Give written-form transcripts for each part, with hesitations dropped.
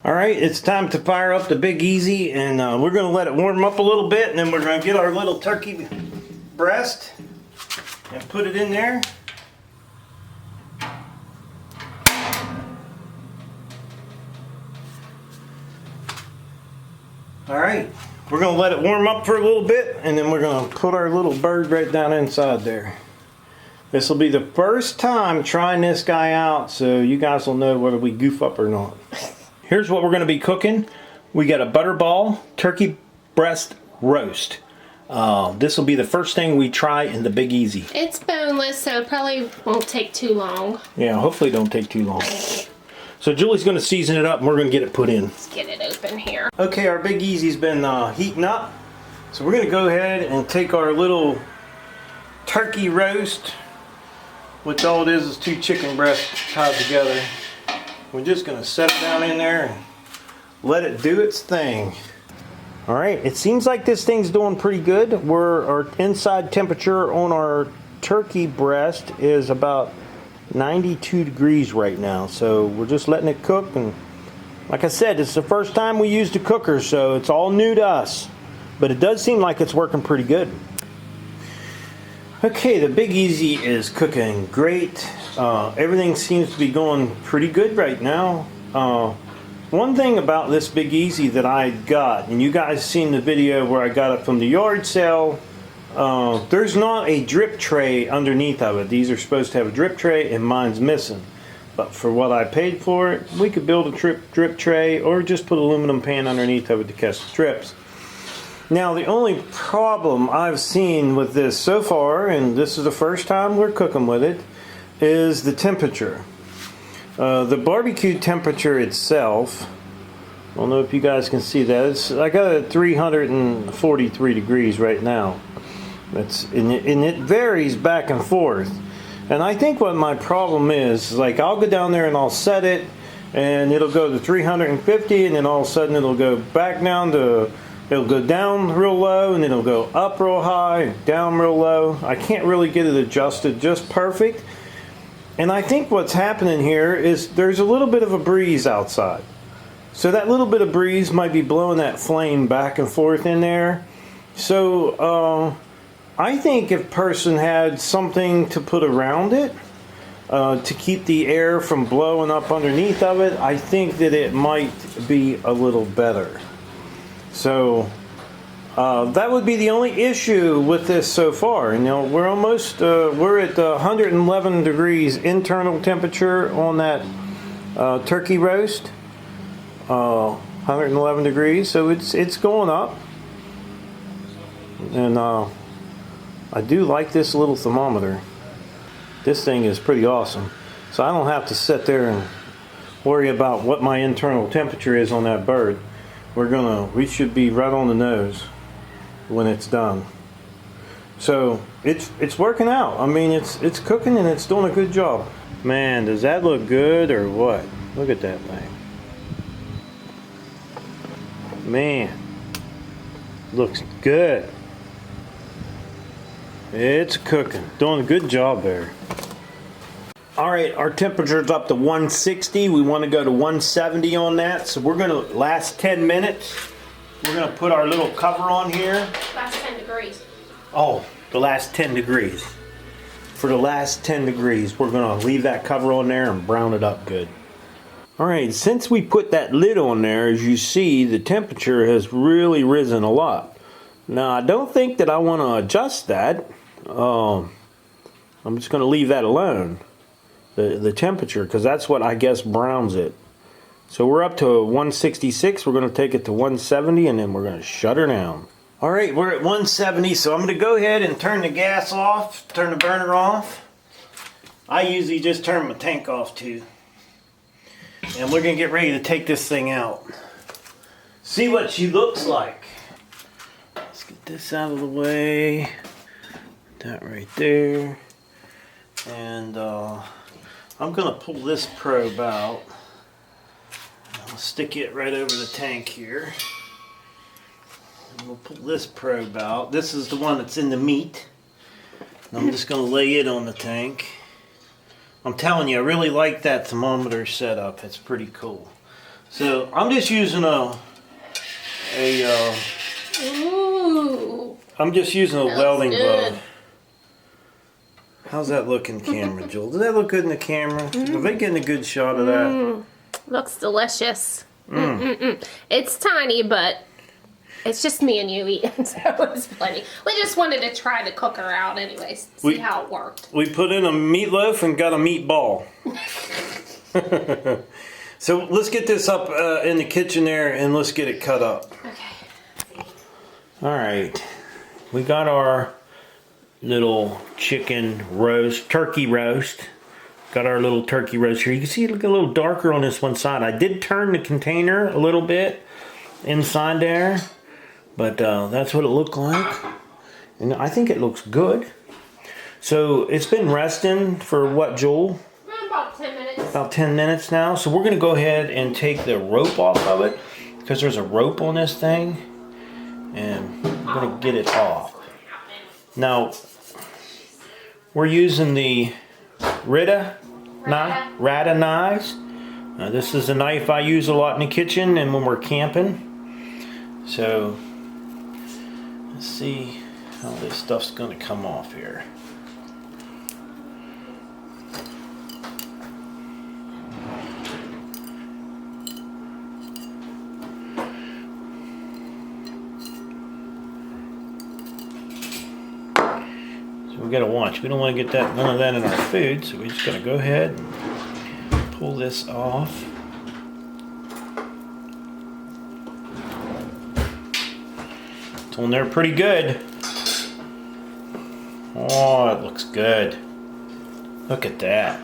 Alright, it's time to fire up the Big Easy, and we're going to let it warm up a little bit, and then we're going to get our little turkey breast and put it in there. Alright, we're going to let it warm up for a little bit, and then we're going to put our little bird right down inside there. This will be the first time trying this guy out, so you guys will know whether we goof up or not. Here's what we're going to be cooking. We got a butterball turkey breast roast. This will be the first thing we try in the Big Easy. It's boneless, so it probably won't take too long. Yeah, hopefully it don't take too long. So Julie's going to season it up and we're going to get it put in. Let's get it open here. Okay, our Big Easy's been heating up. So we're going to go ahead and take our little turkey roast, which all it is two chicken breasts tied together. We're just going to set it down in there and let it do its thing. Alright, it seems like this thing's doing pretty good. Our inside temperature on our turkey breast is about 92 degrees right now. So we're just letting it cook, and like I said, it's the first time we used a cooker, so it's all new to us. But it does seem like it's working pretty good. Okay, the Big Easy is cooking great. Everything seems to be going pretty good right now. One thing about this Big Easy that I got, and you guys seen the video where I got it from the yard sale, there's not a drip tray underneath of it. These are supposed to have a drip tray, and mine's missing. But for what I paid for it, we could build a drip tray or just put an aluminum pan underneath of it to catch the drips. Now, the only problem I've seen with this so far, and this is the first time we're cooking with it, is the temperature. The barbecue temperature itself, I don't know if you guys can see that, I got it at 343 degrees right now. And it varies back and forth. And I think what my problem is, like, I'll go down there and I'll set it, and it'll go to 350, and then all of a sudden it'll go back down to... It'll go down real low, and then it'll go up real high, down real low. I can't really get it adjusted just perfect. And I think what's happening here is there's a little bit of a breeze outside. So that little bit of breeze might be blowing that flame back and forth in there. So I think if a person had something to put around it to keep the air from blowing up underneath of it, I think that it might be a little better. So that would be the only issue with this so far. You know, we're almost we're at 111 degrees internal temperature on that turkey roast. 111 degrees, so it's going up. And I do like this little thermometer. This thing is pretty awesome. So I don't have to sit there and worry about what my internal temperature is on that bird. We should be right on the nose when it's done. So it's working out. I mean, it's cooking and it's doing a good job. Man, does that look good or what? Look at that thing. Man, looks good. It's cooking. Doing a good job there. Alright, our temperature's up to 160. We want to go to 170 on that. So we're going to, last 10 minutes, we're going to put our little cover on here. Last 10 degrees. Oh, the last 10 degrees. For the last 10 degrees, we're going to leave that cover on there and brown it up good. Alright, since we put that lid on there, as you see, the temperature has really risen a lot. Now, I don't think that I want to adjust that. I'm just going to leave that alone. The temperature, because that's what I guess browns it. So we're up to 166. We're going to take it to 170, and then we're going to shut her down. All right, we're at 170, so I'm going to go ahead and turn the gas off, turn the burner off. I usually just turn my tank off too. And we're going to get ready to take this thing out. See what she looks like. Let's get this out of the way. That right there. And I'm going to pull this probe out. I'll stick it right over the tank here. And we'll pull this probe out. This is the one that's in the meat. And I'm just going to lay it on the tank. I'm telling you, I really like that thermometer setup. It's pretty cool. So I'm just using Ooh. I'm just using a That welding looks good. glove. How's that look in camera, Joel? Does that look good in the camera? Are they getting a good shot of that? Looks delicious. It's tiny, but it's just me and you eating, so it's plenty. We just wanted to try the cooker out anyways, see how it worked. We put in a meatloaf and got a meatball. So let's get this up in the kitchen there and let's get it cut up. Okay. All right, we got our little chicken roast, turkey roast. Got our little turkey roast here. You can see it look a little darker on this one side. I did turn the container a little bit inside there, but that's what it looked like. And I think it looks good. So it's been resting for what, Joel? About 10 minutes. About 10 minutes now. So we're gonna go ahead and take the rope off of it because there's a rope on this thing, and we're gonna get it off. Now, we're using the Rita knives. This is a knife I use a lot in the kitchen and when we're camping. So, let's see how this stuff's gonna come off here. We gotta watch. We don't want to get none of that in our food, so we just gotta go ahead and pull this off. It's on there pretty good. Oh, it looks good. Look at that.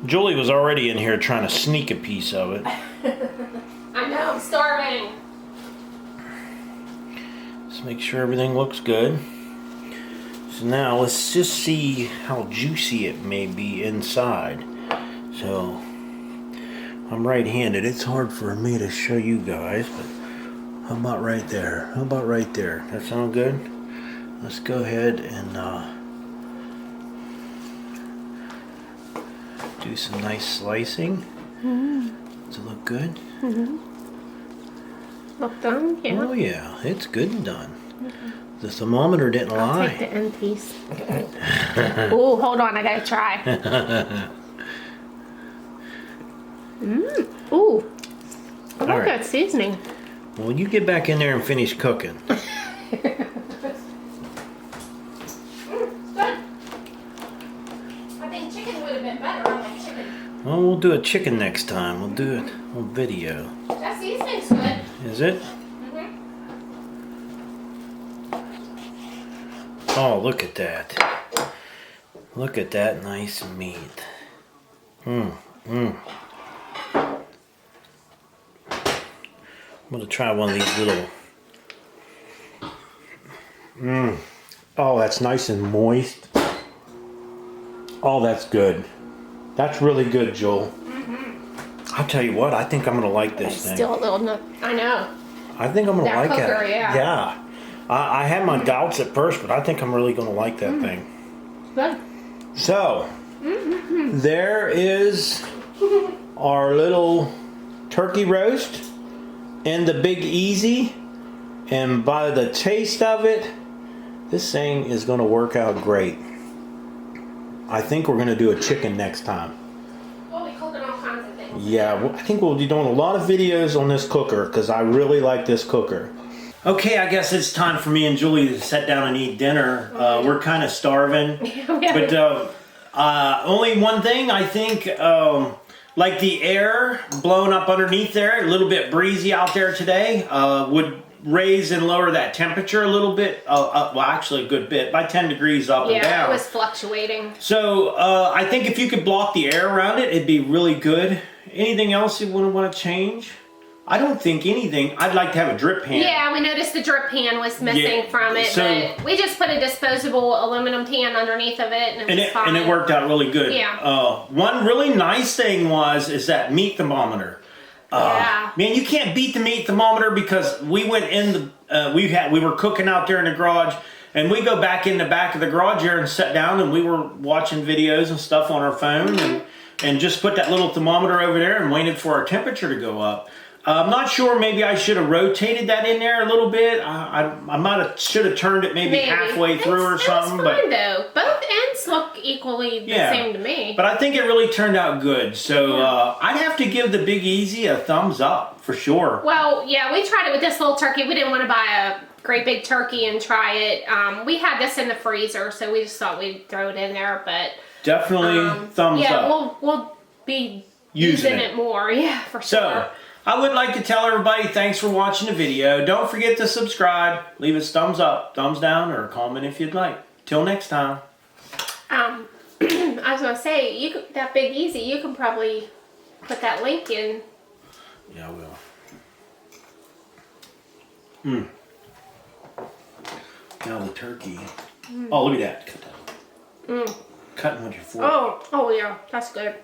Julie was already in here trying to sneak a piece of it. I know, I'm starving. Make sure everything looks good. So now let's just see how juicy it may be inside. So I'm right-handed. It's hard for me to show you guys, but how about right there? How about right there? That sound good? Let's go ahead and do some nice slicing. Does it look good? Look done? Yeah. Oh yeah, it's good and done. The thermometer didn't lie. Take the end piece. Ooh, hold on, I gotta try. Ooh. I like that seasoning. Well, you get back in there and finish cooking. Good. I think chicken would have been better. I like chicken. Well, we'll do a chicken next time. We'll do it on video. That seasoning's good. Is it? Oh, look at that. Look at that nice meat. I'm gonna try one of these little. Oh, that's nice and moist. Oh, that's good. That's really good, Joel. I'll tell you what, I think I'm gonna like this thing. Still a little nut. I know. I think I'm gonna That like cooker, it. yeah. I had my doubts at first, but I think I'm really gonna like that thing. Good. So, there is our little turkey roast and the Big Easy. And by the taste of it, this thing is gonna work out great. I think we're gonna do a chicken next time. We'll be cooking all kinds of things. Yeah, I think we'll be doing a lot of videos on this cooker because I really like this cooker. Okay, I guess it's time for me and Julie to sit down and eat dinner. We're kind of starving. But only one thing, I think, like the air blowing up underneath there, a little bit breezy out there today, would raise and lower that temperature a little bit. Well, actually a good bit, by 10 degrees up and down. Yeah, it was fluctuating. So I think if you could block the air around it, it'd be really good. Anything else you wouldn't want to change? I don't think anything. I'd like to have a drip pan. Yeah, we noticed the drip pan was missing from it, but we just put a disposable aluminum pan underneath of it, and it was fine. And it worked out really good. Yeah. One really nice thing is that meat thermometer. Yeah. Man, you can't beat the meat thermometer because we went in the we were cooking out there in the garage, and we go back in the back of the garage here and sat down, and we were watching videos and stuff on our phone, and and just put that little thermometer over there and waited for our temperature to go up. I'm not sure, maybe I should have rotated that in there a little bit. I should have turned it maybe halfway through or something. It's fine though. Both ends look equally the same to me. But I think it really turned out good. So I'd have to give the Big Easy a thumbs up for sure. Well, yeah, we tried it with this little turkey. We didn't want to buy a great big turkey and try it. We had this in the freezer, so we just thought we'd throw it in there. But definitely thumbs up. Yeah, we'll be using it more. Yeah, for sure. So, I would like to tell everybody thanks for watching the video. Don't forget to subscribe. Leave us thumbs up, thumbs down, or a comment if you'd like. Till next time. I was going to say, that Big Easy, you can probably put that link in. Yeah, I will. Now the turkey. Oh, look at that. Cut that. Cutting with your fork. Oh yeah, that's good.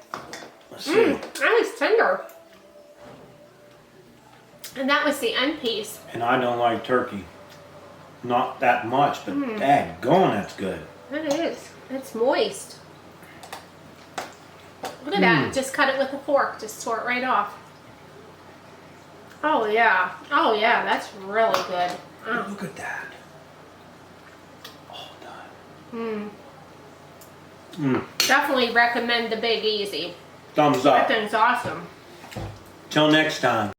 Let's see. That is tender. And that was the end piece. And I don't like turkey. Not that much, but daggone, that's good. It is. It's moist. Look at that. Just cut it with a fork. Just tore it right off. Oh yeah. Oh yeah, that's really good. Look at that. All done. Definitely recommend the Big Easy. Thumbs up. That thing's awesome. Till next time.